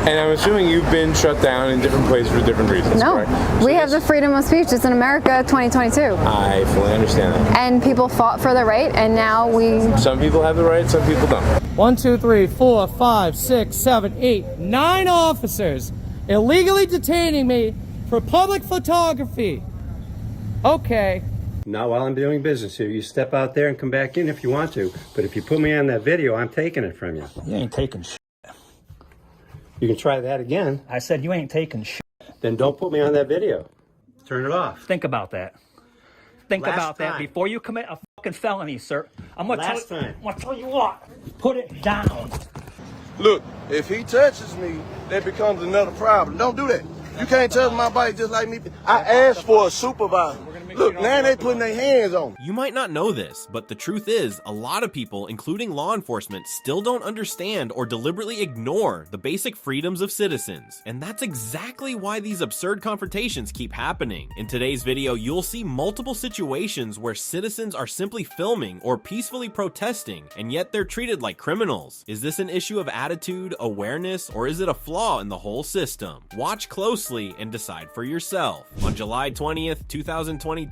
And I'm assuming you've been shut down in different places for different reasons, No, correct? we have the freedom of speech. It's in America 2022. I fully understand that. And people fought for the right, and now we... Some people have the right, some people don't. 1, 2, 3, 4, 5, 6, 7, 8, 9 officers illegally detaining me for public photography. Okay. Not while I'm doing business here. You step out there and come back in if you want to. But if you put me on that video, I'm taking it from you. You ain't taking shit. You can try that again. I said you ain't taking shit. Then don't put me on that video. Turn it off. Think about that. Think Last about that time. before you commit a fucking felony, sir. I'm gonna Last tell time. I'm gonna tell you what. Put it down. Look, if he touches me, that becomes another problem. Don't do that. You can't touch my bike just like me. I asked for a supervisor. Look, now they putting their hands on me. You might not know this, but the truth is, a lot of people, including law enforcement, still don't understand or deliberately ignore the basic freedoms of citizens. And that's exactly why these absurd confrontations keep happening. In today's video, you'll see multiple situations where citizens are simply filming or peacefully protesting, and yet they're treated like criminals. Is this an issue of attitude, awareness, or is it a flaw in the whole system? Watch closely and decide for yourself. On July 20th, 2022,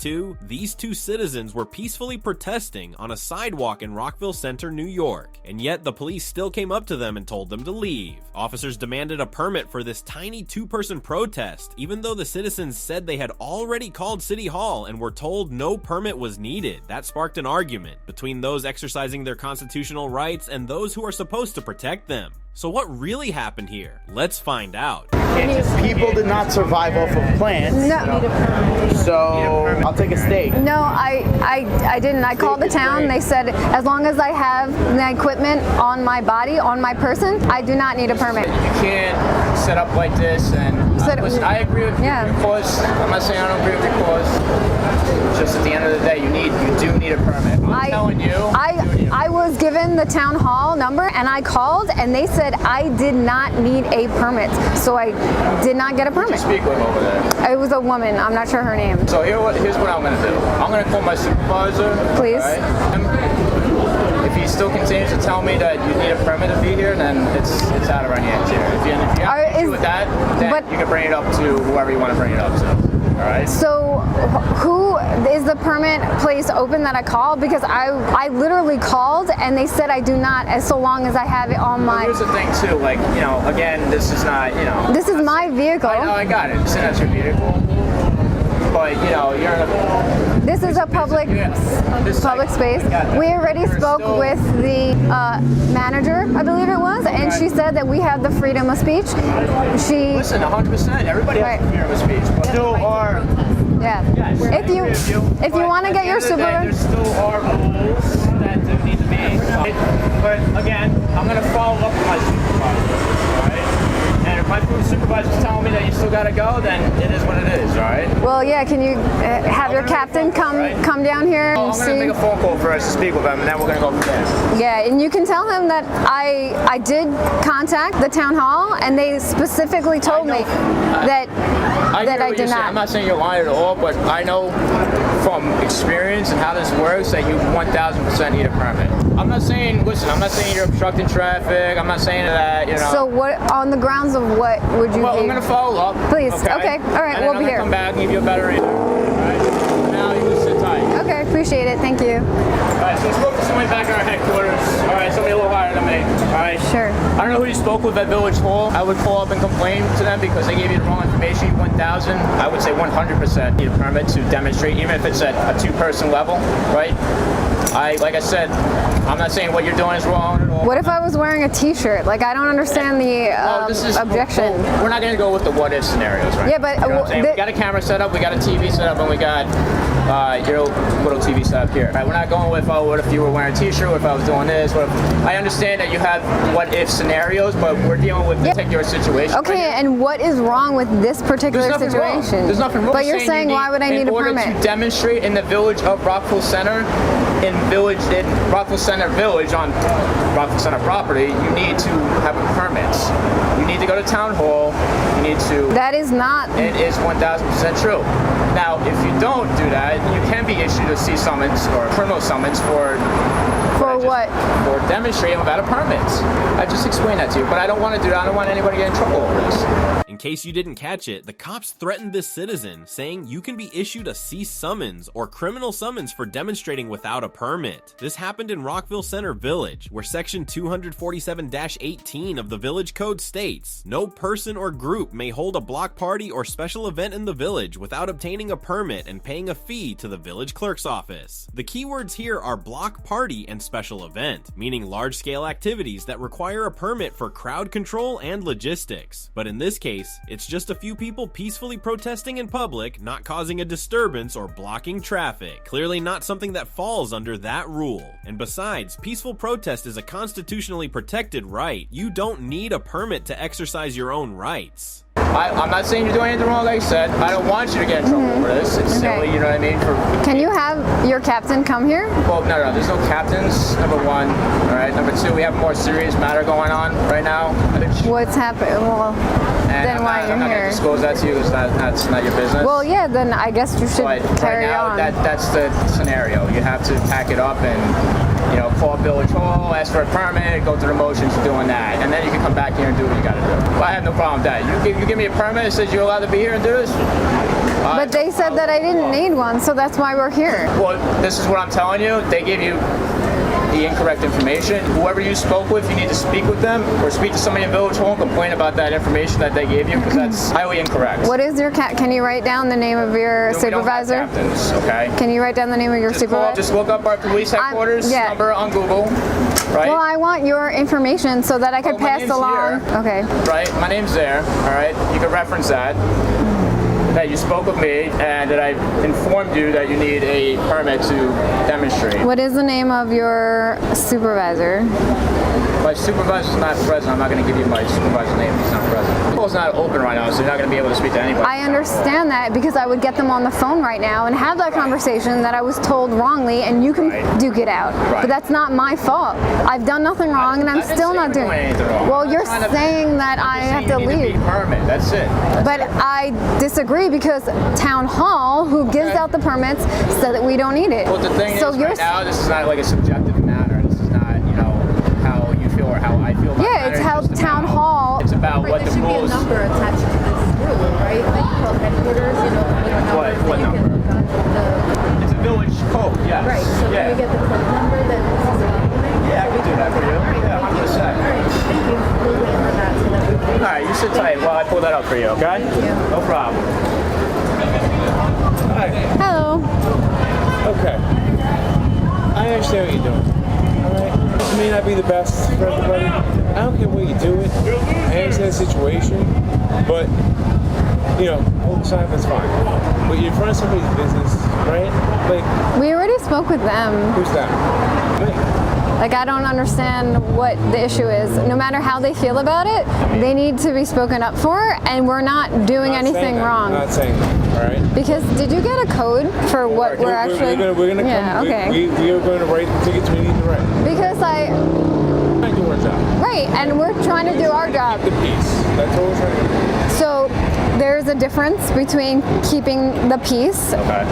these two citizens were peacefully protesting on a sidewalk in Rockville Center, New York, and yet the police still came up to them and told them to leave. Officers demanded a permit for this tiny two-person protest, even though the citizens said they had already called City Hall and were told no permit was needed. That sparked an argument between those exercising their constitutional rights and those who are supposed to protect them. So what really happened here? Let's find out. People did not survive off of plants. No. So I'll take a stake. No, I didn't. I called the town. They said as long as I have the equipment on my body, on my person, I do not need a permit. You can't set up like this. And listen, I agree with your cause. I'm not saying I don't agree with your cause. Just at the end of the day, you do need a permit. I'm telling you. I was given the town hall number and I called and they said I did not need a permit. So I did not get a permit. Who did you speak with over there? It was a woman. I'm not sure her name. So here's what I'm going to do. I'm going to call my supervisor. Please. Right? If he still continues to tell me that you need a permit to be here, then it's out of our hands here. If you have an issue with that, then you can bring it up to whoever you want to bring it up to. All right. So, who is the permit place open that I called? Because I literally called and they said I do not, as so long as I have it on my. Well, here's the thing too, like again, this is not This is my vehicle. I know, I got it. It's not your vehicle, but you're in a. This is a public space. We already spoke with the manager, I believe it was, and she said that we have the freedom of speech. Listen, 100%. Everybody has the freedom of speech. But still are. Yeah. If you want to get your supervisor. There still are rules that need to be. But again, I'm going to follow up with my supervisor. All right? And if my supervisor's telling me that you still got to go, then it is what it is, all right? Well, yeah, can you have your captain come down here and I'm going to make a phone call first to speak with him, and then we're going to go from there. Yeah, and you can tell him that I did contact the town hall, and they specifically told me that I did not. I'm not saying you're lying at all, but I know from experience and how this works that you 1,000% need a permit. I'm not saying you're obstructing traffic. I'm not saying that, So what, on the grounds of what would you Well, I'm going to follow up. Please. Okay. All right. And We'll be here. Come back and give you a better answer. All right? Now you can sit tight. Okay. Appreciate it. Thank you. All right. So we spoke to somebody back at our headquarters. All right. Somebody a little higher than me. All right. Sure. I don't know who you spoke with at Village Hall. I would call up and complain to them because they gave you the wrong information. 1,000. I would say 100% need a permit to demonstrate, even if it's at a two-person level, right? Like I said, I'm not saying what you're doing is wrong at all. What if I was wearing a T-shirt? Like, I don't understand the objection. We're not going to go with the what-if scenarios, right? Yeah, but we got a camera set up, we got a TV set up, and we got your little TV set up here. Right? We're not going with, what if you were wearing a T-shirt? What if I was doing this? What if, I understand that you have what-if scenarios, but we're dealing with particular situation. Okay, and what is wrong with this particular situation? There's nothing wrong. But you're saying why would I need a permit? In order to demonstrate in the village of Rockville Center, in Rockville Center Village on Rockville Center property, you need to have permits. You need to go to town hall. You need to. That is not. It is 1,000% true. Now, if you don't do that, you can be issued a C summons or criminal summons for For what? For demonstrating without a permit. I just explained that to you, but I don't want to do that. I don't want anybody to get in trouble over this. In case you didn't catch it, the cops threatened this citizen, saying you can be issued a cease summons or criminal summons for demonstrating without a permit. This happened in Rockville Center Village, where section 247-18 of the Village Code states, no person or group may hold a block party or special event in the village without obtaining a permit and paying a fee to the village clerk's office. The keywords here are block party and special event, meaning large-scale activities that require a permit for crowd control and logistics. But in this case, it's just a few people peacefully protesting in public, not causing a disturbance or blocking traffic. Clearly not something that falls under that rule. And besides, peaceful protest is a constitutionally protected right. You don't need a permit to exercise your own rights. I'm not saying you're doing anything wrong, like I said. I don't want you to get in trouble over this. It's silly, you know what I mean? Can you have your captain come here? Well, no, there's no captains, number one. All right, number two, we have a more serious matter going on right now. What's happening? Well, then why you're I'm not here? going to disclose that to you because that's not your business. Well, yeah, then I guess you should but carry right now, on. That's the scenario. You have to pack it up and, call Village Hall, ask for a permit, go through the motions of doing that, and then you can come back here and do what you got to do. But I have no problem with that. You give me a permit that says you're allowed to be here and do this. But they said that I didn't need one, so that's why we're here. Well, this is what I'm telling you. They gave you the incorrect information. Whoever you spoke with, you need to speak with them or speak to somebody in Village Hall and complain about that information that they gave you because that's highly incorrect. What is your can you write down the name of your supervisor? We don't have captains, okay? Can you write down the name of your supervisor? Just look up our police headquarters number on Google, right? Well, I want your information so that I can pass along. Here. Okay. Right, my name's there, all right? You can reference that you spoke with me and that I informed you that you need a permit to demonstrate. What is the name of your supervisor? My supervisor's not present. I'm not going to give you my supervisor's name. He's not present. It's not open right now, so you're not going to be able to speak to anybody. I understand that because I would get them on the phone right now and have that conversation that I was told wrongly and you can duke it out. Right. But that's not my fault. I've done nothing wrong and I'm still not doing it. Well, you're saying that I have to leave. Permit. That's it. But I disagree because Town Hall, who gives out the permits, said that we don't need it. Well, the thing is, right now, this is not like a subjective matter. This is not, how you feel or how I feel about it. Yeah, it's how Town Hall. It's about what the rules. There should be a number attached to this rule, right? Like called headquarters, What number? It's a village code, yes. Right, so can we get the code number that this is implementing? Yeah, I can do that for you. Yeah, 100%. All right, thank you. We'll wait for that so that we can... All right, you sit tight while I pull that up for you, okay? No problem. Hi. Hello. Okay. I understand what you're doing. Alright? This may not be the best for everybody. I don't care what you do it. I understand the situation. But, hold aside, that's fine. But you're in front of somebody's business, right? Like, We already spoke with them. who's that? Me. Like, I don't understand what the issue is. No matter how they feel about it, they need to be spoken up for, and we're not doing anything wrong. I'm not saying that, all right? Because did you get a code for what we're actually? We're gonna Yeah, come. okay. We are going to write the tickets we need to write. Because We're trying to do our job. right, and we're trying to do our job. The peace. That's what we're trying to do. So there's a difference between keeping the peace Okay.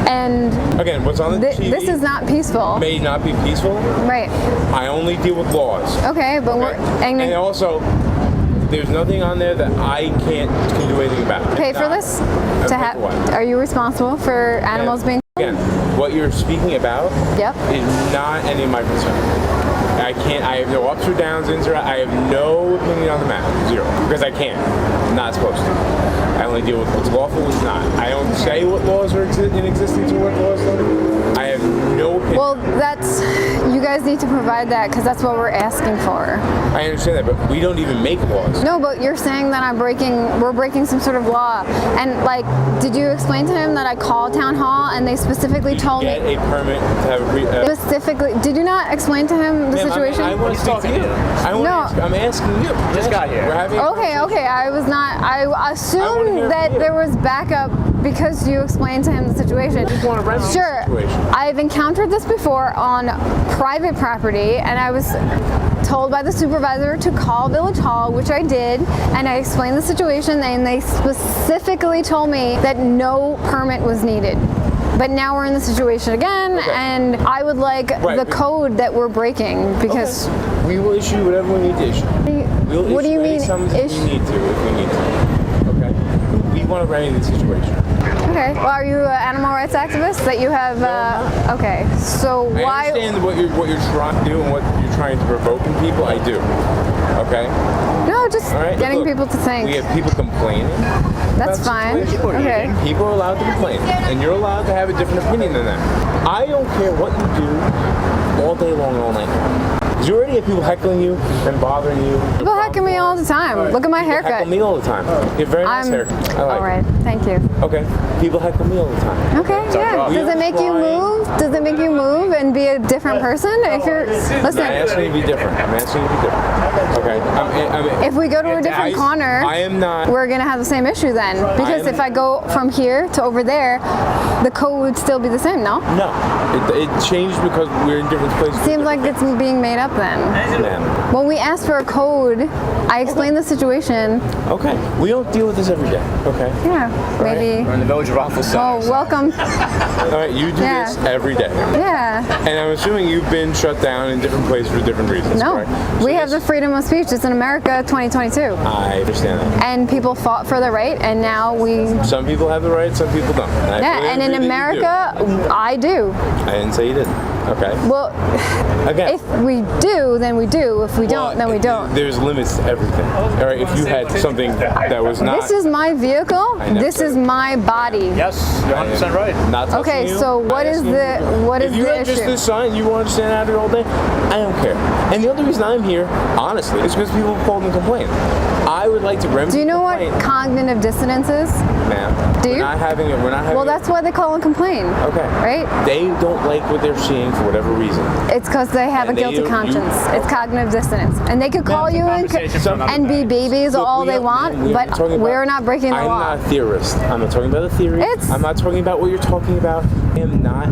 and Again, what's on the TV this is not peaceful. may not be peaceful. Right. I only deal with laws. Okay, but we're And also, there's nothing on there that I can do anything about. pay for this to have. What? Are you responsible for animals being? Again, what you're speaking about Yep. is not any of my concern. I have no ups or downs, ins or outs. I have no opinion on the matter. Zero. Because I can't. I'm not supposed to. I only deal with what's lawful, what's not. I don't say what laws are in existence or what laws don't. I have no opinion. Well, you guys need to provide that because that's what we're asking for. I understand that, but we don't even make laws. No, but you're saying that we're breaking some sort of law. And did you explain to him that I called Town Hall and they specifically told me? Get a permit to have a Specifically, did you not explain to him the situation? I want to speak to you. I'm asking you. Just got here. We're having Okay. I was not. I assumed that there was backup because you explained to him the situation. Sure. I've encountered this before on private property, and I was told by the supervisor to call Village Hall, which I did, and I explained the situation, and they specifically told me that no permit was needed. But now we're in the situation again, and I would like the code that we're breaking because we will issue whatever we need to issue. What do you mean if we need to? Okay. We want to remedy the situation. Okay. Well, are you an animal rights activist that you have? Okay. So why? I understand what you're trying to do and what you're trying to provoke in people. I do. Okay. No, just getting people to think. We have people complaining. That's fine. Okay. People are allowed to complain, and you're allowed to have a different opinion than them. I don't care what you do all day long, all night long. You already have people heckling you and bothering you. People heckle me all the time. Look at my haircut. Heckle me all the time. You have very nice haircut. I like all right. Thank you. Okay. People heckle me all the time. Okay. Yeah. Does it make you move? Does it make you move and be a different person? If you're listen. I'm asking you to be different. I'm asking you to be different. Okay. If we go to a different corner, I am not. We're gonna have the same issue then. Because if I go from here to over there, the code would still be the same. No. No. It changed because we're in different places. Seems like it's being made up then. Ma'am. When we asked for a code, I explained the situation. Okay. We don't deal with this every day. Okay. Yeah. Maybe. We're in the village of Rockville. Oh, welcome. All right. You do this every day. Yeah. And I'm assuming you've been shut down in different places for different reasons. No. Correct? We have the freedom of speech. It's in America 2022. I understand that. And people fought for the right, and now we. Some people have the right, some people don't. And in America, I do. I didn't say you didn't. Okay. Well, again, if we do, then we do. If we don't, then we don't. There's limits to everything. All right. If you had something that was not. This is my vehicle. This is my body. Yes, you're 100% right. Not okay. So what is the if you had just this sign, you want to stand out here all day. I don't care. And the only reason I'm here, honestly, is because people called and complained. I would like to remedy. Do you know what cognitive dissonance is? Ma'am. Do you? We're not having it. We're not having. Well, that's why they call and complain. Okay. Right? They don't like what they're seeing for whatever reason. It's because they have a guilty conscience. It's cognitive dissonance, and they could call you and be babies all they want, but we're not breaking the law. I'm not a theorist. I'm not talking about a theory. I'm not talking about what you're talking about. I am not.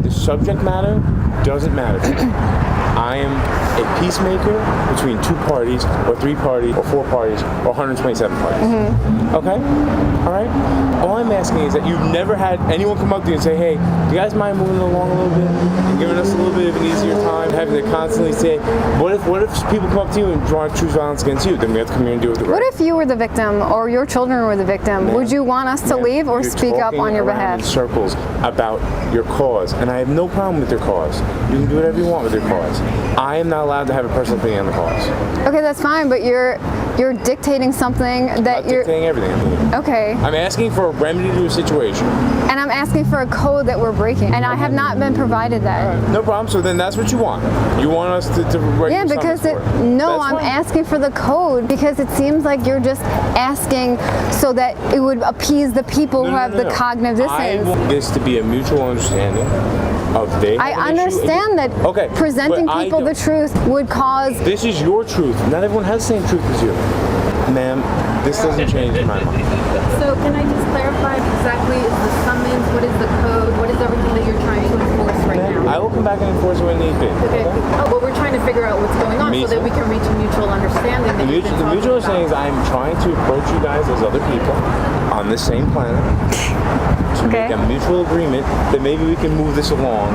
The subject matter doesn't matter to me. I am a peacemaker between two parties, or three parties, or four parties, or 127 parties. Okay? All right? All I'm asking is that you've never had anyone come up to you and say, hey, do you guys mind moving along a little bit and giving us a little bit of an easier time, having to constantly say, what if people come up to you and choose violence against you? Then we have to come here and deal with it. What if you were the victim or your children were the victim? Would you want us to leave or speak up on your behalf? In circles about your cause, and I have no problem with your cause. You can do whatever you want with your cause. I am not allowed to have a personal opinion on the cause. Okay, that's fine, but you're dictating something that you're dictating everything. Okay. I'm asking for a remedy to a situation. And I'm asking for a code that we're breaking, and I have not been provided that. Right. No problem. So then that's what you want. You want us to write. Yeah, because I'm asking for the code because it seems like you're just asking so that it would appease the people who have the cognitive dissonance. I want this to be a mutual understanding. I understand that presenting people the truth would cause. This is your truth. Not everyone has the same truth as you. Ma'am, this doesn't change in my mind. So can I just clarify exactly the summons, what is the code, what is everything that you're trying to enforce right now? I will come back and enforce when need be. Okay. Oh, well, we're trying to figure out what's going on so that we can reach a mutual understanding. The mutual understanding is I'm trying to approach you guys as other people on the same planet to make a mutual agreement that maybe we can move this along.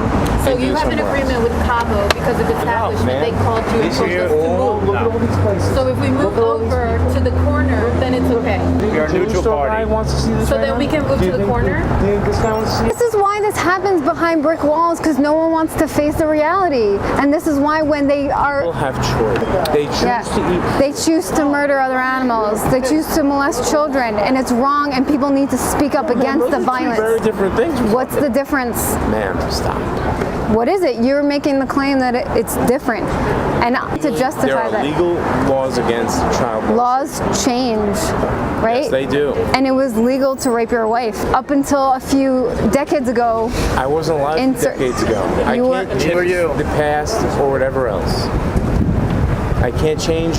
So you have an agreement with Cabo because of establishment. They called you and told us to move. Look at all these places. So if we move over to the corner, then it's okay. You're a neutral party. Wants to see this so then we can move to the corner? Do you think this guy wants to see This is why this happens behind brick walls, because no one wants to face the reality. And this is why when they are... People have choice. They choose to eat. They choose to murder other animals. They choose to molest children. And it's wrong, and people need to speak up against the violence. Very different things. What's the difference? Ma'am, stop. What is it? You're making the claim that it's different. And to justify there are that. legal laws against child molestation. Laws change, right? Yes, they do. And it was legal to rape your wife up until a few decades ago. I wasn't alive decades ago. I can't change the past or whatever else. I can't change.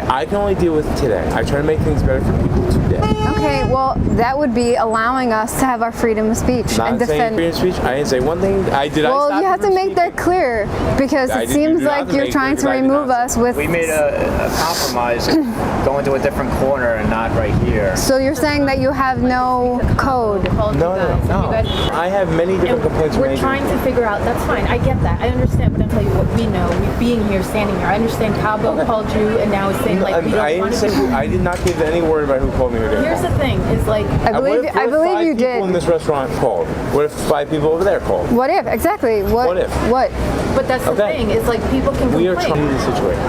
I can only deal with today. I try to make things better for people today. Okay, well, that would be allowing us to have our freedom of speech Not and saying defend. freedom of speech. I didn't say one thing. Well, you have to make that clear because it seems like you're trying to remove us with. We made a compromise and going to a different corner and not right here. So you're saying that you have no code? No. I have many different complaints. We're trying to figure out. That's fine. I get that. I understand. But I'll tell you what we know. We being here, standing here. I understand Cabo called you, and now is saying like we don't want to. I did not give any word about who called me or didn't. Here's the thing: is like I believe you People did. in this restaurant called. What if 5 people over there called? What if exactly? What if? What? But that's the thing: is like people can We complain. are trying to situation.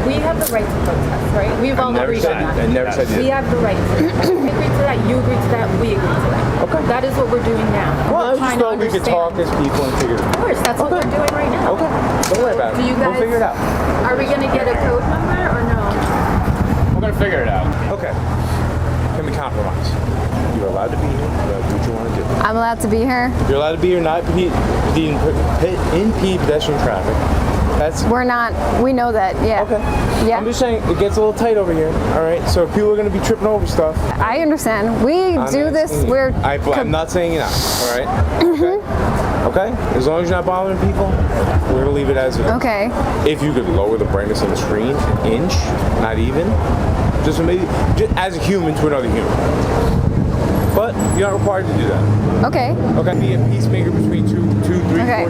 We have the right to protest, right? We've all agreed on that. I never said We that. have the right to. We agreed to that. You agreed to that. We agreed to that. Okay. That is what we're doing now. Well, I We're just trying to thought we could talk as people and figure it out. Of course, that's what we're doing right now. Okay. Don't worry about it. Do you guys, We'll figure it out. Are we gonna get a code number or no? We're gonna figure it out. Okay. Can we compromise? You're allowed to be here. You're allowed to do what you want to do. I'm allowed to be here. You're allowed to be here, not impede pedestrian traffic. We're not. We know that. Yeah. Okay. Yeah. I'm just saying it gets a little tight over here. All right. So if people are going to be tripping over stuff. I understand. We do this. I'm not saying you're not. All right. Okay. As long as you're not bothering people, we're gonna leave it as it is. Okay. If you could lower the brightness on the screen an inch, not even, just as a human to another human. But you're not required to do that. Okay. Okay. Be a peacemaker between 2, 3, 4,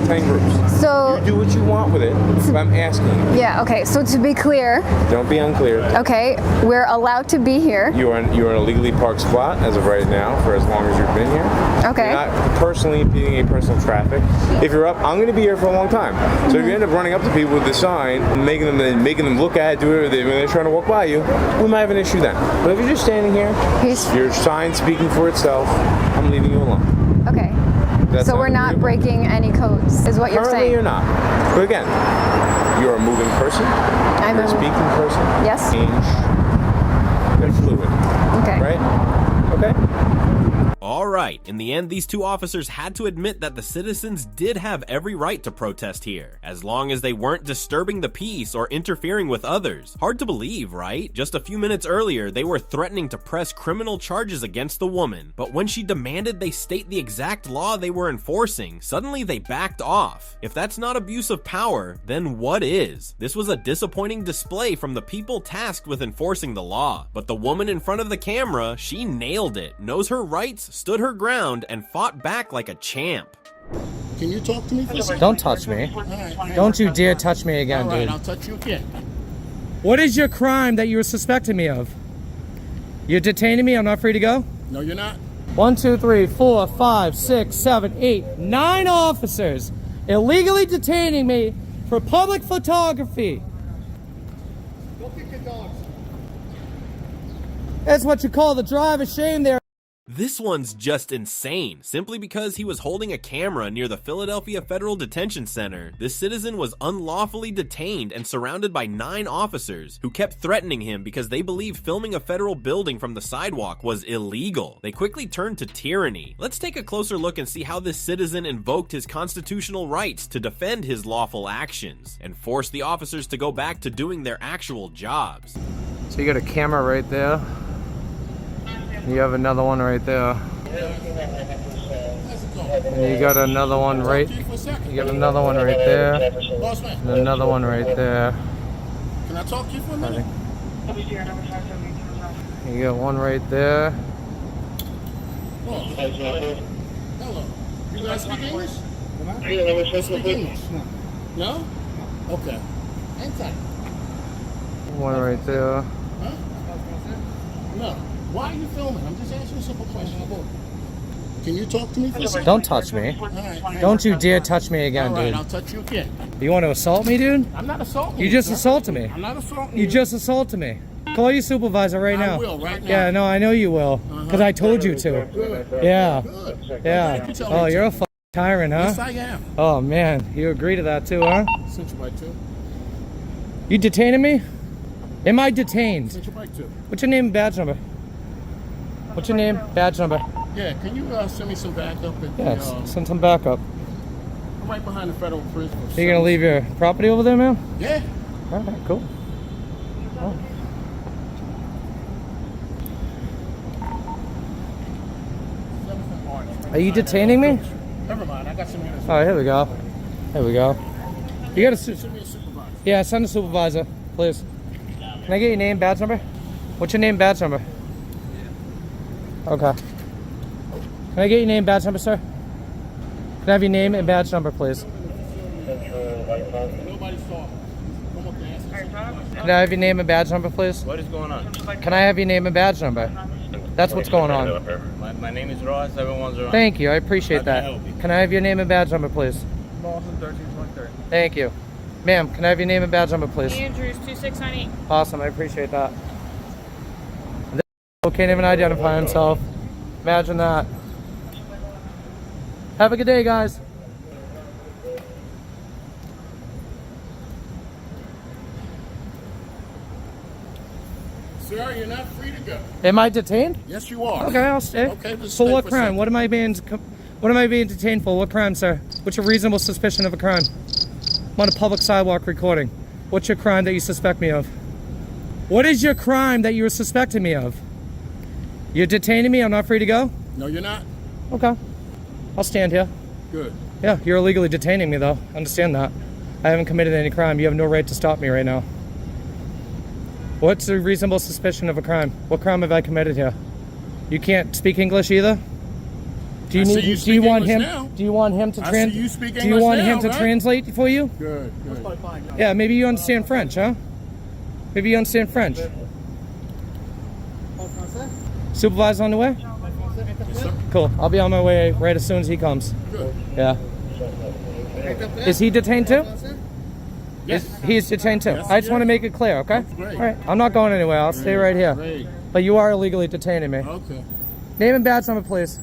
10 groups. So you do what you want with it. But I'm asking you. Yeah. Okay. So to be clear. Don't be unclear. Okay. We're allowed to be here. You're in a legally parked spot as of right now for as long as you've been here. Okay. You're not personally impeding a personal traffic. If you're up, I'm going to be here for a long time. So if you end up running up to people with the sign, and making them look at it, do whatever when they're trying to walk by you, we might have an issue then. But if you're just standing here, your sign speaking for itself, I'm leaving you alone. Okay. That's so we're not breaking any codes, is what you're Currently saying. you're not. But again, you're a moving person. I'm you're a speaking person. Yes. Change. They're fluid. Okay. Right? Okay. Alright, in the end, these 2 officers had to admit that the citizens did have every right to protest here, as long as they weren't disturbing the peace or interfering with others. Hard to believe, right? Just a few minutes earlier, they were threatening to press criminal charges against the woman, but when she demanded they state the exact law they were enforcing, suddenly they backed off. If that's not abuse of power, then what is? This was a disappointing display from the people tasked with enforcing the law, but the woman in front of the camera, she nailed it, knows her rights, stood her ground, and fought back like a champ. Can you talk to me for a second? Don't touch me. Don't you dare touch me again, dude. I'll touch you again. What is your crime that you were suspecting me of? You're detaining me? I'm not free to go? No, you're not. 1, 2, 3, 4, 5, 6, 7, 8, 9 officers illegally detaining me for public photography. Go pick your dogs. That's what you call the drive of shame there. This one's just insane. Simply because he was holding a camera near the Philadelphia Federal Detention Center, this citizen was unlawfully detained and surrounded by 9 officers who kept threatening him because they believed filming a federal building from the sidewalk was illegal. They quickly turned to tyranny. Let's take a closer look and see how this citizen invoked his constitutional rights to defend his lawful actions and force the officers to go back to doing their actual jobs. So you got a camera right there. You have another one right there. And you got another one right. You got another one right there. And another one right there. Can I talk to you for a minute? You got one right there. Oh. Hello. You guys speak English? Speak English? No? Okay. Anytime. One right there. Huh? No. Why are you filming? I'm just asking a simple question. Can you talk to me for a second? Don't touch me. Right. Don't you dare touch me again, All right, dude. I'll touch you again. You want to assault me, dude? I'm not assaulting You just assaulted me. I'm not assaulting you. You just assaulted me. Call your supervisor right now. I will right now. Yeah, no, I know you will. Because I told you to. Good. Yeah. Good. Yeah. Oh, you're a fucking tyrant, huh? Yes, I am. Oh, man. You agree to that too, huh? Sent you bike too. You detaining me? Am I detained? Sent your bike too. What's your name and badge number? What's your name? Badge number? Yeah, can you send me some backup? At Yes, the, send some backup. I'm right behind the federal prison. You gonna leave your property over there, man? Yeah. All right, cool. Are you detaining me? Never mind, I got some units. All right, here we go. Here we go. You got to yeah, send a supervisor, please. Can I get your name, badge number? What's your name, badge number? Okay. Can I get your name, badge number, sir? Can I have your name and badge number, please? Nobody saw. Can I have your name and badge number, please? What is going on? Can I have your name and badge number? That's what's going on. My name is Ross, 710. Thank you, I appreciate that. Can I have your name and badge number, please? Boston 1323. Thank you. Ma'am, can I have your name and badge number, please? Andrews 2698. Awesome, I appreciate that. This can't even identify himself. Imagine that. Have a good day, guys. Sir, you're not free to go. Am I detained? Yes, you are. Okay, I'll stay. Okay, just for stay what for a crime? second. What am I being detained for? What crime, sir? What's your reasonable suspicion of a crime? I'm on a public sidewalk recording. What's your crime that you suspect me of? What is your crime that you're suspecting me of? You're detaining me? I'm not free to go? No, you're not. Okay. I'll stand here. Good. Yeah, you're illegally detaining me, though. Understand that. I haven't committed any crime. You have no right to stop me right now. What's a reasonable suspicion of a crime? What crime have I committed here? You can't speak English either? Do you do you want him to translate for you? Good. Yeah, maybe you understand French, huh? Maybe you understand French. Supervisor on the way? Cool. I'll be on my way right as soon as he comes. Good. Yeah. Is he detained too? Yes. He's detained too. Yes, I just want to make it clear, okay? Great. All right. I'm not going anywhere. I'll stay right here. Great. But you are illegally detaining me. Okay. Name and badge number, please.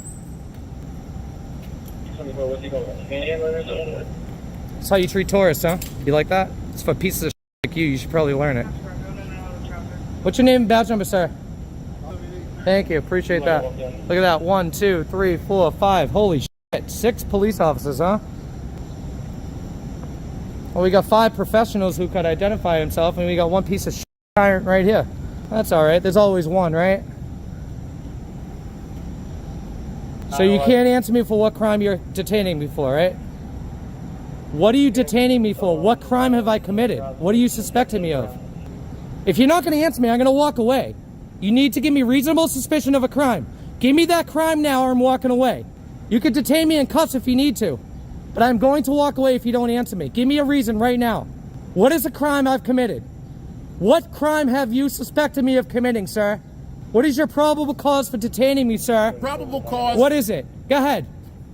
That's how you treat tourists, huh? You like that? It's for pieces of like you. You should probably learn it. What's your name and badge number, sir? Thank you. Appreciate that. Look at that. 1, 2, 3, 4, 5. Holy shit. 6 police officers, huh? Well, we got 5 professionals who could identify himself, and we got 1 piece of shit tyrant right here. That's all right. There's always one, right? So you can't answer me for what crime you're detaining me for, right? What are you detaining me for? What crime have I committed? What are you suspecting me of? If you're not going to answer me, I'm going to walk away. You need to give me reasonable suspicion of a crime. Give me that crime now or I'm walking away. You could detain me in cuffs if you need to, but I'm going to walk away if you don't answer me. Give me a reason right now. What is a crime I've committed? What crime have you suspected me of committing, sir? What is your probable cause for detaining me, sir? Probable cause. What is it? Go ahead.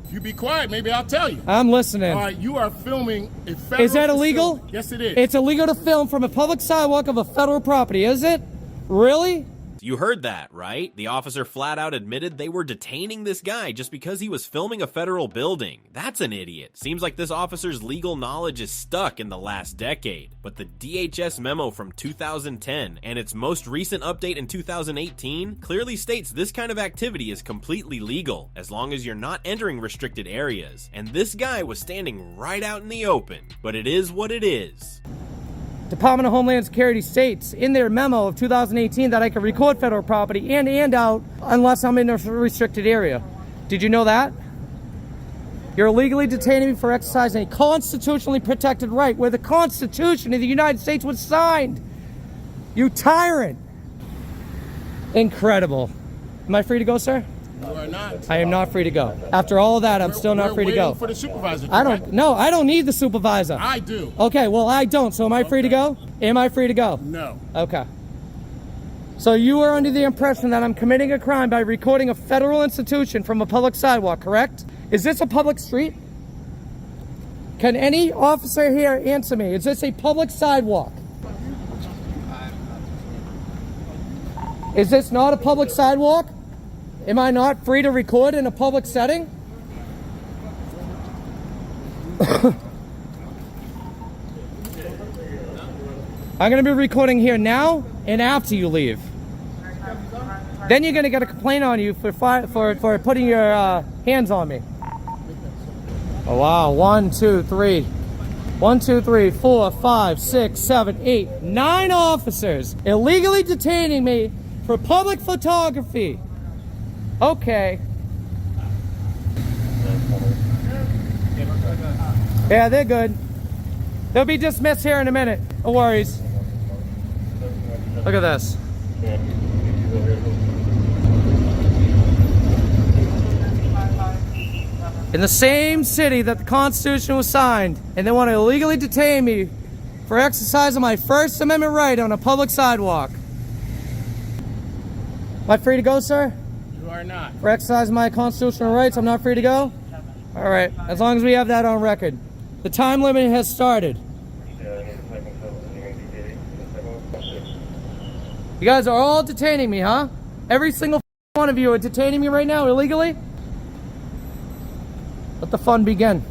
If you be quiet, maybe I'll tell you. I'm listening. All right, you are filming a federal Is that illegal? facility. Yes, it is. It's illegal to film from a public sidewalk of a federal property, is it? Really? You heard that, right? The officer flat out admitted they were detaining this guy just because he was filming a federal building. That's an idiot. Seems like this officer's legal knowledge is stuck in the last decade. But the DHS memo from 2010 and its most recent update in 2018 clearly states this kind of activity is completely legal as long as you're not entering restricted areas. And this guy was standing right out in the open. But it is what it is. Department of Homeland Security states in their memo of 2018 that I can record federal property and out unless I'm in a restricted area. Did you know that? You're illegally detaining me for exercising a constitutionally protected right where the Constitution of the United States was signed. You tyrant. Incredible. Am I free to go, sir? You are not. I am not free to go. After all of that, I'm still not free to go. We're waiting for the supervisor. I don't need the supervisor. I do. Okay, well, I don't. So am I free to go? Am I free to go? No. Okay. So you are under the impression that I'm committing a crime by recording a federal institution from a public sidewalk, correct? Is this a public street? Can any officer here answer me? Is this a public sidewalk? Is this not a public sidewalk? Am I not free to record in a public setting? I'm going to be recording here now and after you leave. Then you're going to get a complaint on you for putting your hands on me. Oh, wow. 1, 2, 3. 1, 2, 3, 4, 5, 6, 7, 8, 9 officers illegally detaining me for public photography. Okay. Yeah, they're good. They'll be dismissed here in a minute. No worries. Look at this. In the same city that the Constitution was signed, and they want to illegally detain me for exercising my First Amendment right on a public sidewalk. Am I free to go, sir? You are not. For exercising my constitutional rights, I'm not free to go? All right, as long as we have that on record. The time limit has started. You guys are all detaining me, huh? Every single one of you are detaining me right now illegally? Let the fun begin.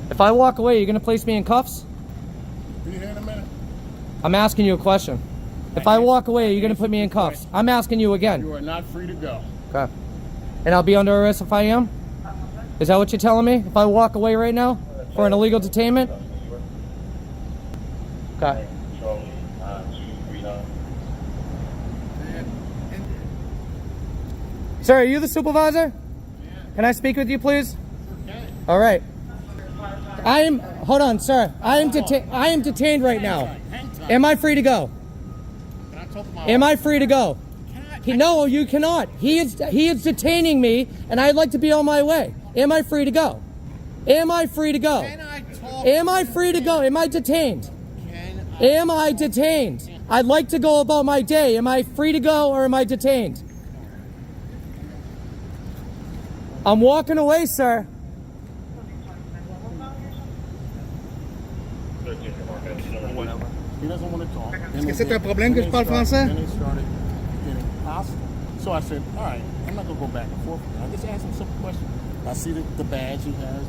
If I walk away, you're going to place me in cuffs? Be here in a minute. I'm asking you a question. If I walk away, you're going to put me in cuffs. I'm asking you again. You are not free to go. Okay. And I'll be under arrest if I am? Is that what you're telling me? If I walk away right now for an illegal detainment? Okay. Sir, are you the supervisor? Can I speak with you, please? All right. Hold on, sir. I am detained right now. Am I free to go? Am I free to go? No, you cannot. He is detaining me, and I'd like to be on my way. Am I free to go? Am I free to go? Am I free to go? Am I detained? Am I detained? I'd like to go about my day. Am I free to go, or am I detained? I'm walking away, sir. He doesn't want to talk. Est-ce que c'est un problème que je parle français? Then he started getting hostile. So I said, all right, I'm not going to go back and forth with him. I just asked him a simple question. I see the badge he has.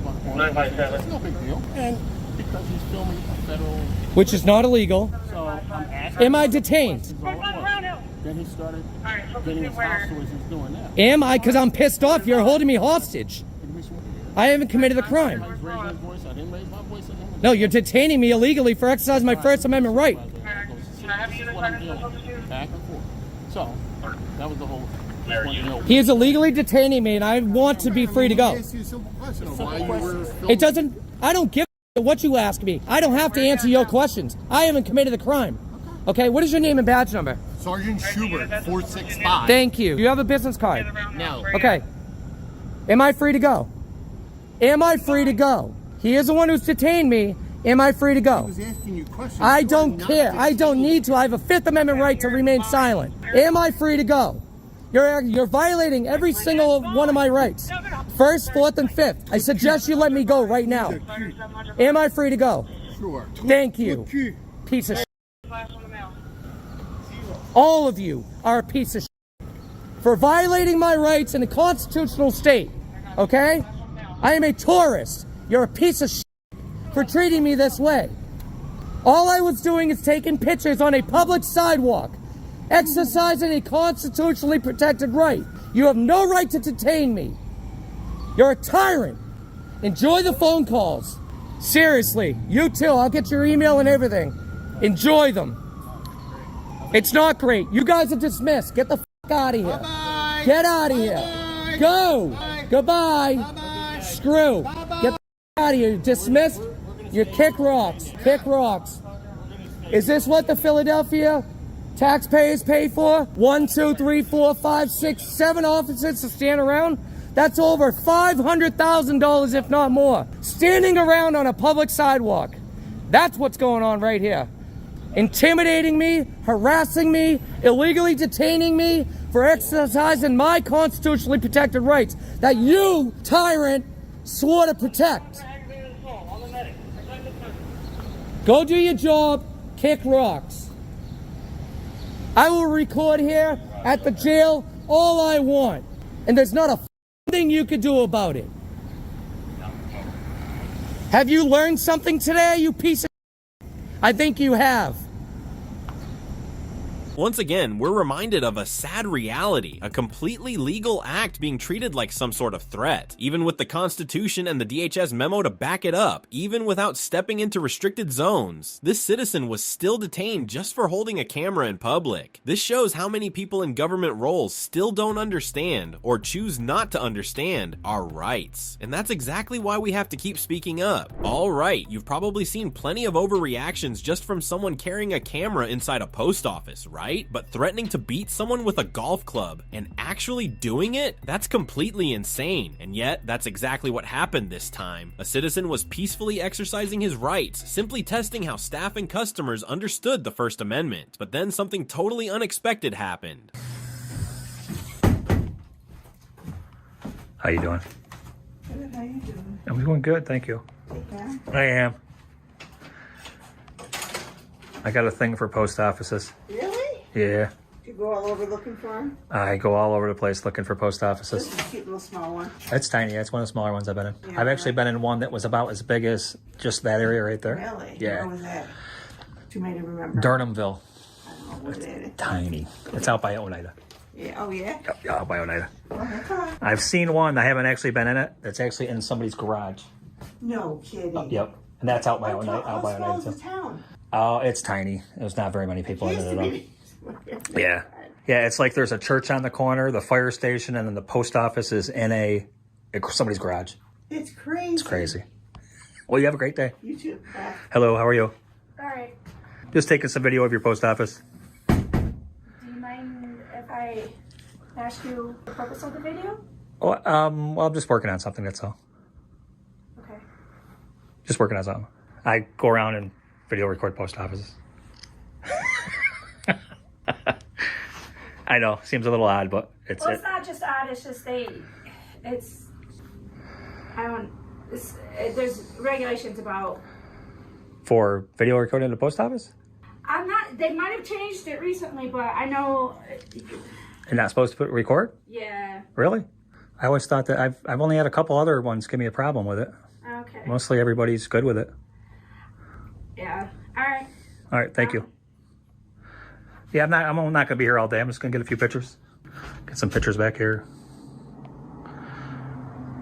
It's no big deal. And because he's filming a federal... Which is not illegal. So I'm asking... Am I detained? Then he started getting as hostile as he's doing now. Am I? Because I'm pissed off. You're holding me hostage. I haven't committed a crime. He's raising his voice. I didn't raise my voice at him. No, you're detaining me illegally for exercising my First Amendment right. This is what I'm dealing with. Back and forth. So, that was the whole... He is illegally detaining me, and I want to be free to go. It doesn't... I don't give a what you ask me. I don't have to answer your questions. I haven't committed a crime. Okay, what is your name and badge number? Sergeant Schubert, 465. Thank you. Do you have a business card? No. Okay. Am I free to go? Am I free to go? He is the one who's detained me. Am I free to go? He was asking you questions. I don't care. I don't need to. I have a Fifth Amendment right to remain silent. Am I free to go? You're violating every single one of my rights. First, fourth, and fifth. I suggest you let me go right now. Am I free to go? Sure. Thank you. Piece of shit. All of you are a piece of shit for violating my rights in a constitutional state. Okay? I am a tourist. You're a piece of shit for treating me this way. All I was doing is taking pictures on a public sidewalk, exercising a constitutionally protected right. You have no right to detain me. You're a tyrant. Enjoy the phone calls. Seriously, you too. I'll get your email and everything. Enjoy them. It's not great. You guys are dismissed. Get the fuck out of here. Bye-bye. Get out of here. Bye-bye. Go. Bye-bye. Goodbye. Bye-bye. Screw. Bye-bye. Get the fuck out of here. You're dismissed. You kick rocks. Kick rocks. Is this what the Philadelphia taxpayers pay for? 1, 2, 3, 4, 5, 6, 7 officers to stand around? That's over $500,000, if not more. Standing around on a public sidewalk. That's what's going on right here. Intimidating me, harassing me, illegally detaining me for exercising my constitutionally protected rights that you, tyrant, swore to protect. Go do your job, kick rocks. I will record here at the jail all I want, and there's not a thing you could do about it. Have you learned something today, you piece of shit? I think you have. Once again, we're reminded of a sad reality, a completely legal act being treated like some sort of threat, even with the Constitution and the DHS memo to back it up, even without stepping into restricted zones. This citizen was still detained just for holding a camera in public. This shows how many people in government roles still don't understand, or choose not to understand, our rights. And that's exactly why we have to keep speaking up. Alright, you've probably seen plenty of overreactions just from someone carrying a camera inside a post office, right? But threatening to beat someone with a golf club and actually doing it? That's completely insane. And yet, that's exactly what happened this time. A citizen was peacefully exercising his rights, simply testing how staff and customers understood the First Amendment. But then something totally unexpected happened. How you doing? Good, how you doing? I'm doing good, thank you. Okay. I am. I got a thing for post offices. Really? Yeah. You go all over looking for them? I go all over the place looking for post offices. This is a cute little small one. It's tiny. It's one of the smaller ones I've been in. Yeah, I've actually been in one that was about as big as just that area right there. Really? Yeah. Where was that? Too many to remember. Durnhamville. I don't know what it is. Tiny. It's out by Oneida. Yeah. Oh, yeah? Yep, yeah, out by Oneida. Oh, that's all right. I've seen one. I haven't actually been in it. That's actually in somebody's garage. No kidding. Yep. And that's out by How Oneida. Out by small Oneida. is the town? Oh, it's tiny. There's not very many people in it at all. Be. Yeah. Yeah, it's like there's a church on the corner, the fire station, and then the post office is in somebody's garage. It's crazy. It's crazy. Well, you have a great day. You too. Bye. Hello, how are you? All right. Just taking some video of your post office. Do you mind if I ask you the purpose of the video? Oh, well, I'm just working on something, that's all. Okay. Just working on something. I go around and video record post offices. I know, seems a little odd, but it's... Well, it's not just odd, it's just there's regulations about... For video recording in the post office? They might have changed it recently, but I know... You're not supposed to record? Yeah. Really? I always thought that I've only had a couple other ones give me a problem with it. Okay. Mostly everybody's good with it. Yeah. All right. All right, thank you. Yeah, I'm not going to be here all day. I'm just going to get a few pictures. Get some pictures back here.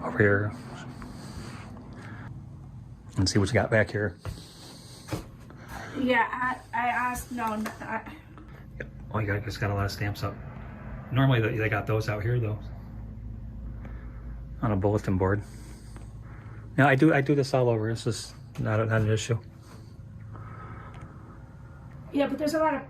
Over here. And see what you got back here. Yeah, I asked, no. Yep. Oh, you just got a lot of stamps up. Normally they got those out here though. On a bulletin board. Now I do this all over. This is not an issue. Yeah, but there's a lot of,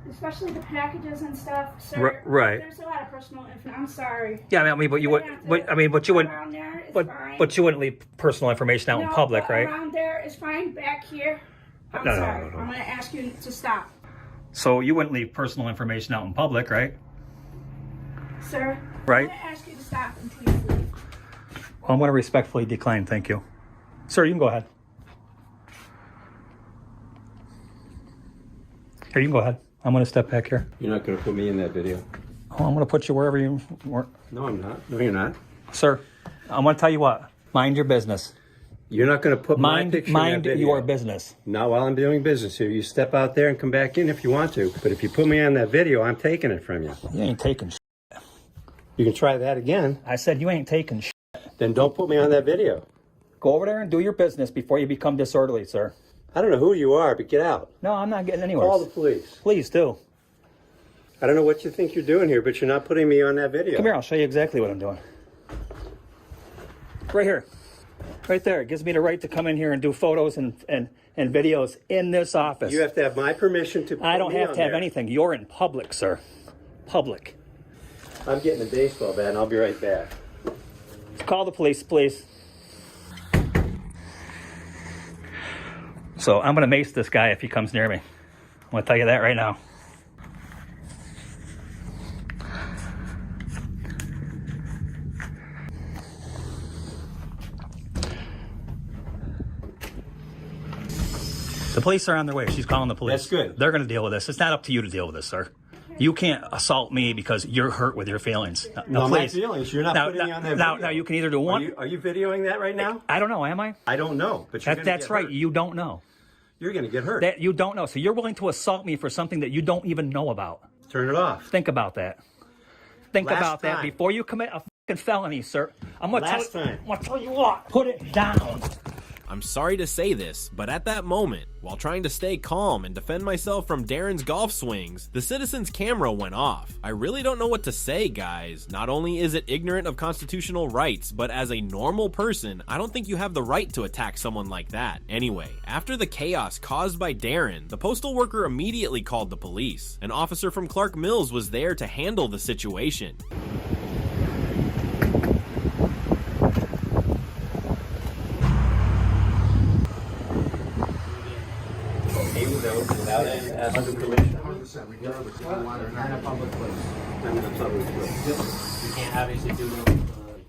especially the packages and stuff, sir. Right. There's a lot of personal information. I'm sorry. Yeah, I mean, but you would, but you wouldn't, Around there is fine. but you wouldn't leave personal information out in public, right? Around there is fine. Back here, I'm No. sorry. I'm going to ask you to stop. So you wouldn't leave personal information out in public, right? Sir, Right. I'm going to ask you to stop and please leave. Well, I'm going to respectfully decline, thank you. Sir, you can go ahead. Here, you can go ahead. I'm going to step back here. You're not going to put me in that video. Oh, I'm going to put you wherever you want. No, I'm not. No, you're not. Sir, I'm going to tell you what. Mind your business. You're not going to put my picture in that Mind video. your business. Not while I'm doing business here. You step out there and come back in if you want to. But if you put me on that video, I'm taking it from you. You ain't taking shit. You can try that again. I said you ain't taking shit. Then don't put me on that video. Go over there and do your business before you become disorderly, sir. I don't know who you are, but get out. No, I'm not getting anywhere. Call the police. Please do. I don't know what you think you're doing here, but you're not putting me on that video. Come here, I'll show you exactly what I'm doing. Right here. Right there. It gives me the right to come in here and do photos and videos in this office. You have to have my permission to put I don't me have on to have there. anything. You're in public, sir. Public. I'm getting a baseball bat and I'll be right back. Call the police, please. So I'm going to mace this guy if he comes near me. I'm going to tell you that right now. The police are on their way. She's calling the police. That's good. They're going to deal with this. It's not up to you to deal with this, sir. You can't assault me because you're hurt with your feelings. No, my please. feelings. You're not putting me on that video. Now, you can either do one. Are you videoing that right now? I don't know. Am I? I don't know. But you're That's right. Hurt. You don't know. You're going to get hurt. That you don't know. So you're willing to assault me for something that you don't even know about. Turn it off. Think about that. Think Last about that time. before you commit a fucking felony, sir. I'm gonna Last tell time. I'm gonna tell you what. Put it down. I'm sorry to say this, but at that moment, while trying to stay calm and defend myself from Darren's golf swings, the citizen's camera went off. I really don't know what to say, guys. Not only is it ignorant of constitutional rights, but as a normal person, I don't think you have the right to attack someone like that. Anyway, after the chaos caused by Darren, the postal worker immediately called the police. An officer from Clark Mills was there to handle the situation. Without asking permission. You're in a public place. I'm in a public place. You can't obviously do no, you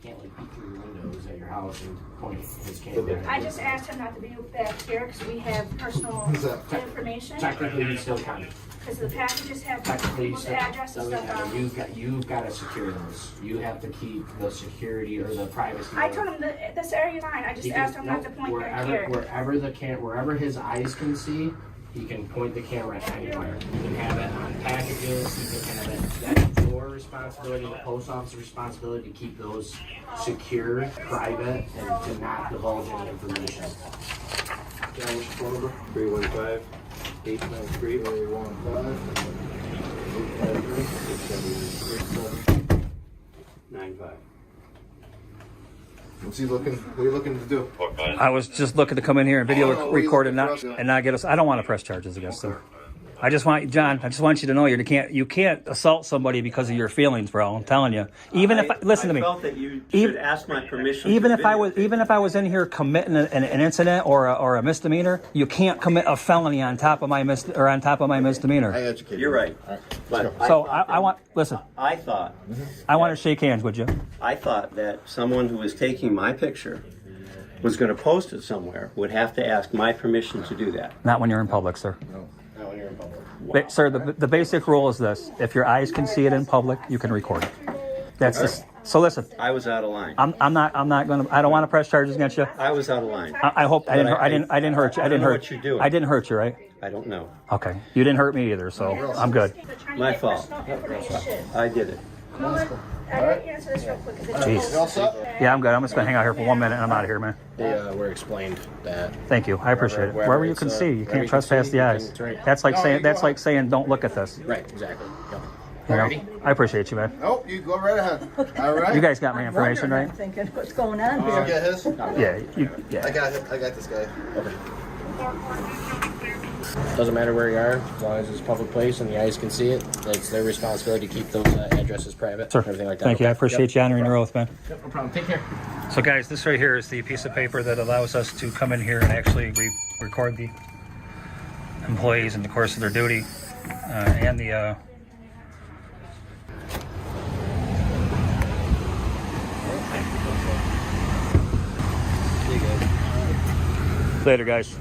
can't like peek through your windows at your house and point his camera. I just asked him not to be back here because we have personal information. Technically, you still can. Because the packages have Technically, you people's still address and doesn't stuff matter. on. You've got to secure those. You have to keep the security or the privacy. I told him that this area line. I just asked him not to point back here. Wherever his eyes can see, he can point the camera anywhere. You can have it on packages. You can have it. That's your responsibility, the post office's responsibility to keep those secure, private, and to not divulge any information. John, what's your phone number? 315 893 95. What's he looking? What are you looking to do? I was just looking to come in here and video record and not get us. I don't want to press charges against them. I just want John. I just want you to know you can't assault somebody because of your feelings, bro. I'm telling you. Even if listen to me. I felt that you should ask my permission. Even if I was in here committing an incident or a misdemeanor, you can't commit a felony on top of my misdemeanor. I educated. You're right. But So I want listen. I thought. I want to shake hands with you. I thought that someone who was taking my picture was going to post it somewhere would have to ask my permission to do that. Not when you're in public, sir. No, not when you're in public. Sir, the basic rule is this: if your eyes can see it in public, you can record it. That's just, so. Listen, I was out of line. I'm not going to. I don't want to press charges against you. I was out of line. I hope I didn't hurt you. I didn't hurt what you're doing. I didn't hurt you, right? I don't know. Okay, you didn't hurt me either, so I'm good. My fault. I did it. I didn't answer this real quick because Jeez. Yeah, I'm good. I'm just going to hang out here for 1 minute and I'm out of here, man. We're explained that. Thank you. I appreciate it. Wherever you can see, you can't trespass the eyes. That's like saying don't look at this. Right, exactly. You know? I appreciate you, man. Nope, you go right ahead. All right. You guys got my information, right? I'm thinking, what's going on Did you get his? Yeah. I got this guy. Okay. Doesn't matter where you are, as long as it's a public place and the eyes can see it. It's their responsibility to keep those addresses private. Sure. Everything like that. Thank you. I appreciate you honoring your oath, man. Yep, no problem. Take care. So, guys, this right here is the piece of paper that allows us to come in here and actually record the employees in the course of their duty and the. Later, guys.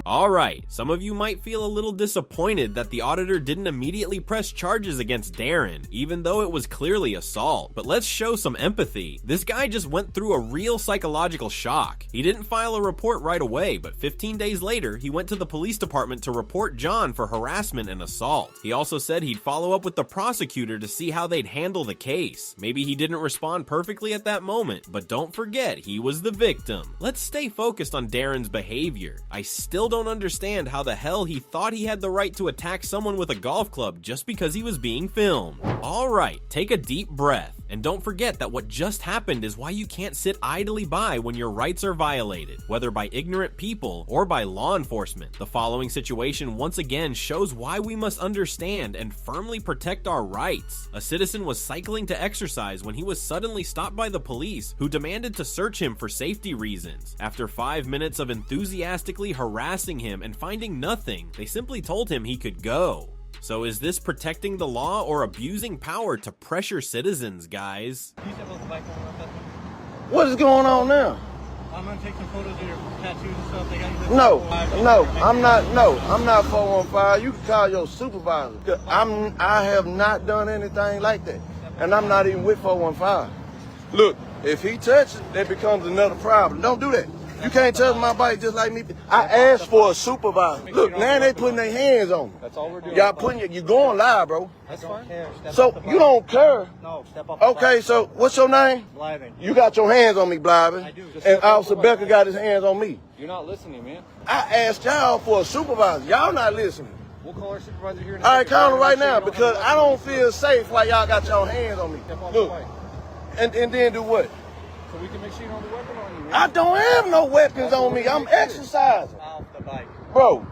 Alright, some of you might feel a little disappointed that the auditor didn't immediately press charges against Darren, even though it was clearly assault. But let's show some empathy. This guy just went through a real psychological shock. He didn't file a report right away, but 15 days later, he went to the police department to report John for harassment and assault. He also said he'd follow up with the prosecutor to see how they'd handle the case. Maybe he didn't respond perfectly at that moment, but don't forget, he was the victim. Let's stay focused on Darren's behavior. I still don't understand how the hell he thought he had the right to attack someone with a golf club just because he was being filmed. Alright, take a deep breath. And don't forget that what just happened is why you can't sit idly by when your rights are violated, whether by ignorant people or by law enforcement. The following situation once again shows why we must understand and firmly protect our rights. A citizen was cycling to exercise when he was suddenly stopped by the police, who demanded to search him for safety reasons. After 5 minutes of enthusiastically harassing him and finding nothing, they simply told him he could go. So is this protecting the law or abusing power to pressure citizens, guys? What is going on now? I'm gonna take some photos of your tattoos and stuff. They got I'm not 415. You can call your supervisor. I have not done anything like that, and I'm not even with 415. Look, if he touches, that becomes another problem. Don't do that. You can't touch my bike just like me. I asked for a supervisor. Look, now they putting their hands on me. That's all we're doing. Y'all you going live, bro. That's fine. So you don't care. No, step up. Okay, so what's your name? Blyven. You got your hands on me, Blyven. I do. And Officer Becker got his hands on me. You're not listening, man. I asked y'all for a supervisor. Y'all not listening. We'll call our supervisor here. All right, call him right now because I don't feel safe like y'all got your hands on me. Look, and then do what? So we can make sure you don't have a weapon on you, man. I don't have no weapons on me. I'm exercising. Off the bike. Bro,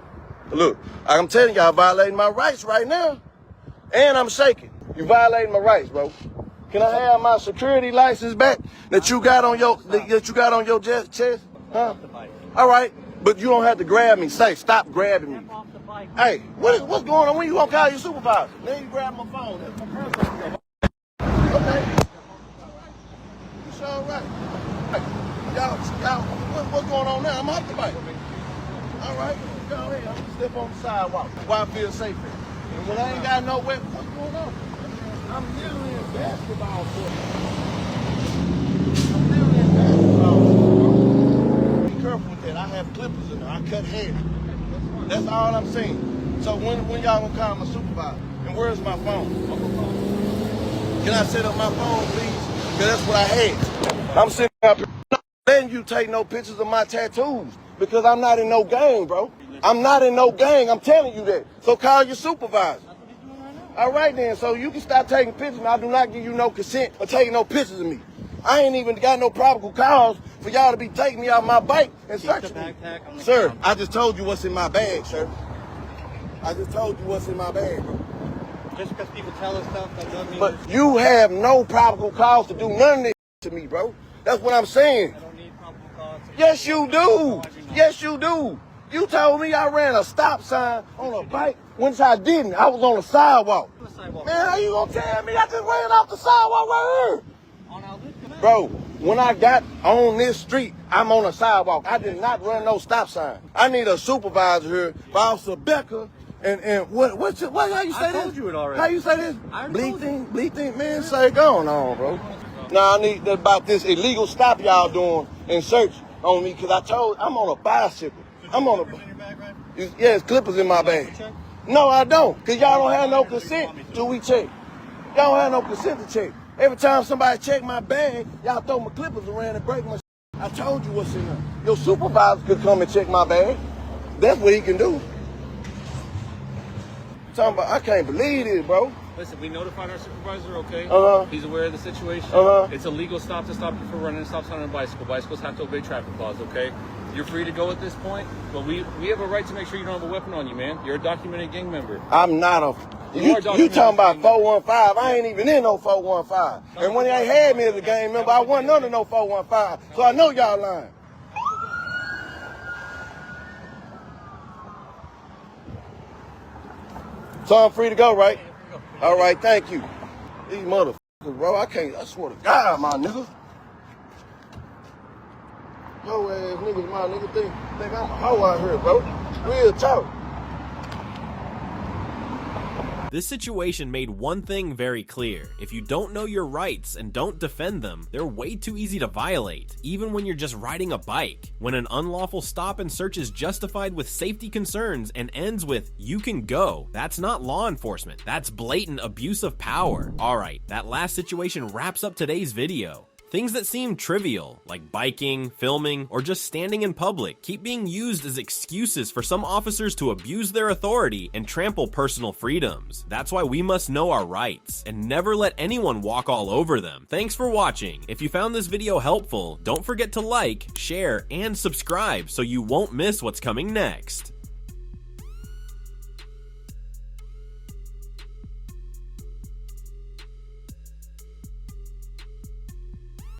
look, I'm telling y'all violating my rights right now. And I'm shaking. You violating my rights, bro. Can I have my security license back that you got on your chest? Huh? All right, but you don't have to grab me. Say, stop grabbing me. Hey, what's going on? When you gonna call your supervisor? Then you grab my phone. That's my personal. Okay. You sure all right? Hey, y'all, what's going on now? I'm off the bike. All right, go ahead. I'm gonna step on the sidewalk. Why I feel safer. And when I ain't got no weapon, what's going on? I'm literally in basketball court. I'm literally in basketball court. Be careful with that. I have clippers in there. I cut hair. That's all I'm saying. So when y'all gonna call my supervisor? And where's my phone? Can I set up my phone, please? Because that's what I had. I'm sitting up here not letting you take no pictures of my tattoos because I'm not in no gang, bro. I'm not in no gang. I'm telling you that. So call your supervisor. All right then. So you can stop taking pictures. I do not give you no consent for taking no pictures of me. I ain't even got no probable cause for y'all to be taking me out my bike and searching me. Sir, I just told you what's in my bag, sir. I just told you what's in my bag, bro. Just because people tell us stuff, that doesn't mean... But you have no probable cause to do none of this to me, bro. That's what I'm saying. I don't need probable cause. Yes, you do. Yes, you do. You told me I ran a stop sign on a bike, which I didn't. I was on the sidewalk. Man, how you gonna tell me I just ran off the sidewalk right here? Bro, when I got on this street, I'm on a sidewalk. I did not run no stop sign. I need a supervisor here, Officer Becker, and how you say this? I told you it already. How you say this? Bleak thing, man, say going on, bro. Now I need about this illegal stop y'all doing and search on me, because I'm on a bicycle. I'm on a, yeah, it's clippers in my bag. No, I don't, because y'all don't have no consent till we check. Y'all don't have no consent to check. Every time somebody check my bag, y'all throw my clippers around and break my shit. I told you what's in there. Your supervisor could come and check my bag. That's what he can do. Talking about, I can't believe this, bro. Listen, we notified our supervisor, okay? He's aware of the situation. It's a legal stop to stop you for running a stop sign on a bicycle. Bicycles have to obey traffic laws, okay? You're free to go at this point, but we have a right to make sure you don't have a weapon on you, man. You're a documented gang member. I'm not a... You talking about 415. I ain't even in no 415. And when they had me as a gang member, I wasn't under no 415. So I know y'all lying. So I'm free to go, right? All right, thank you. These motherfuckers, bro, I swear to God, my nigga. Hoe ass niggas, my nigga, think I'm a hoe out here, bro. Real talk. This situation made one thing very clear. If you don't know your rights and don't defend them, they're way too easy to violate, even when you're just riding a bike. When an unlawful stop and search is justified with safety concerns and ends with, "you can go," that's not law enforcement. That's blatant abuse of power. Alright, that last situation wraps up today's video. Things that seem trivial, like biking, filming, or just standing in public, keep being used as excuses for some officers to abuse their authority and trample personal freedoms. That's why we must know our rights, and never let anyone walk all over them. Thanks for watching. If you found this video helpful, don't forget to like, share, and subscribe so you won't miss what's coming next.